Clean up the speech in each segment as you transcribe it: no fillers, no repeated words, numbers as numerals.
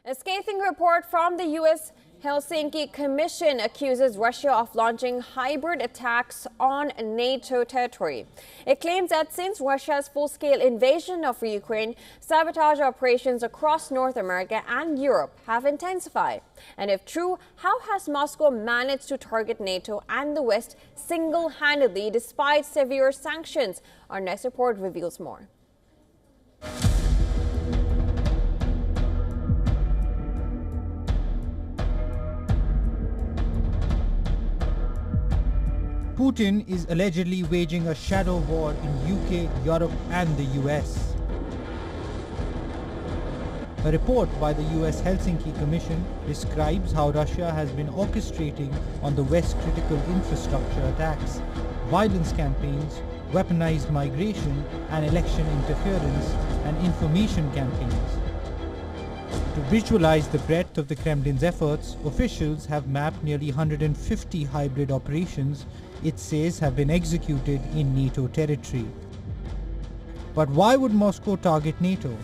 A scathing report from the U.S. Helsinki Commission accuses Russia of launching hybrid attacks on NATO territory. It claims that since Russia's full-scale invasion of Ukraine, sabotage operations across North America and Europe have intensified. And if true, how has Moscow managed to target NATO and the West single-handedly despite severe sanctions? Our next report reveals more. Putin is allegedly waging a shadow war in UK, Europe and the US. A report by the US Helsinki Commission describes how Russia has been orchestrating on the West critical infrastructure attacks, violence campaigns, weaponized migration and election interference and information campaigns. To visualize the breadth of the Kremlin's efforts, officials have mapped nearly 150 hybrid operations it says have been executed in NATO territory. But why would Moscow target NATO?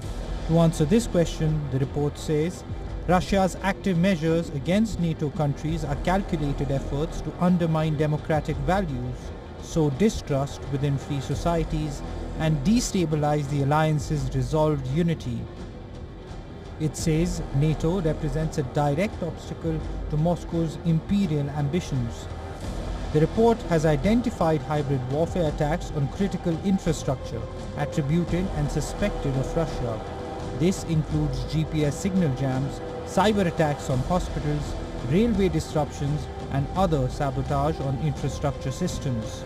To answer this question, the report says Russia's active measures against NATO countries are calculated efforts to undermine democratic values, sow distrust within free societies, and destabilize the alliance's resolved unity. It says NATO represents a direct obstacle to Moscow's imperial ambitions. The report has identified hybrid warfare attacks on critical infrastructure attributed and suspected of Russia. This includes GPS signal jams, cyber attacks on hospitals, railway disruptions, and other sabotage on infrastructure systems.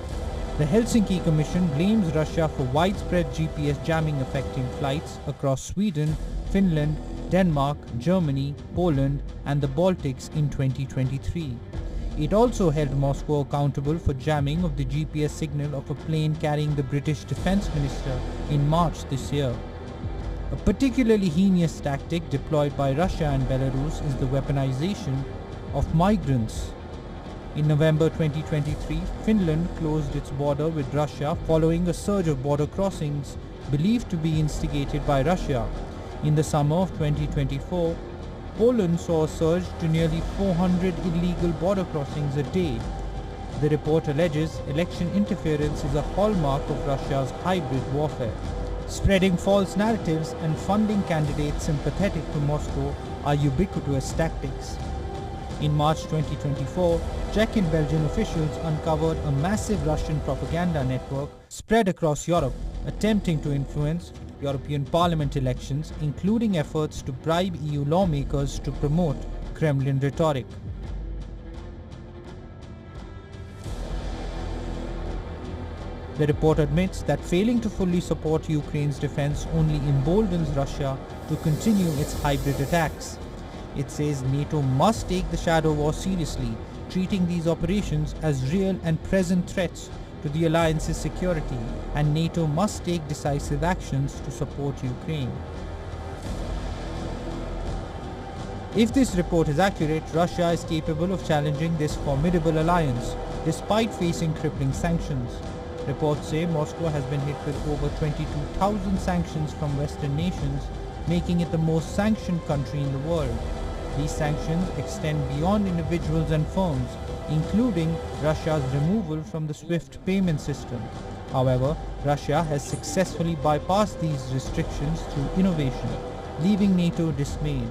The Helsinki Commission blames Russia for widespread GPS jamming affecting flights across Sweden, Finland, Denmark, Germany, Poland, and the Baltics in 2023. It also held Moscow accountable for jamming of the GPS signal of a plane carrying the British Defence Minister in March this year. A particularly heinous tactic deployed by Russia and Belarus is the weaponization of migrants. In November 2023, Finland closed its border with Russia following a surge of border crossings believed to be instigated by Russia. In the summer of 2024, Poland saw a surge to nearly 400 illegal border crossings a day. The report alleges election interference is a hallmark of Russia's hybrid warfare. Spreading false narratives and funding candidates sympathetic to Moscow are ubiquitous tactics. In March 2024, Czech and Belgian officials uncovered a massive Russian propaganda network spread across Europe, attempting to influence European Parliament elections, including efforts to bribe EU lawmakers to promote Kremlin rhetoric. The report admits that failing to fully support Ukraine's defense only emboldens Russia to continue its hybrid attacks. It says NATO must take the shadow war seriously, treating these operations as real and present threats to the alliance's security, and NATO must take decisive actions to support Ukraine. If this report is accurate, Russia is capable of challenging this formidable alliance, despite facing crippling sanctions. Reports say Moscow has been hit with over 22,000 sanctions from Western nations, making it the most sanctioned country in the world. These sanctions extend beyond individuals and firms, including Russia's removal from the SWIFT payment system. However, Russia has successfully bypassed these restrictions through innovation, leaving NATO dismayed.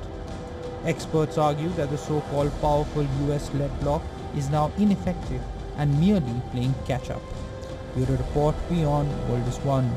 Experts argue that the so-called powerful US-led bloc is now ineffective and merely playing catch-up. Bureau Report, WION, World is One.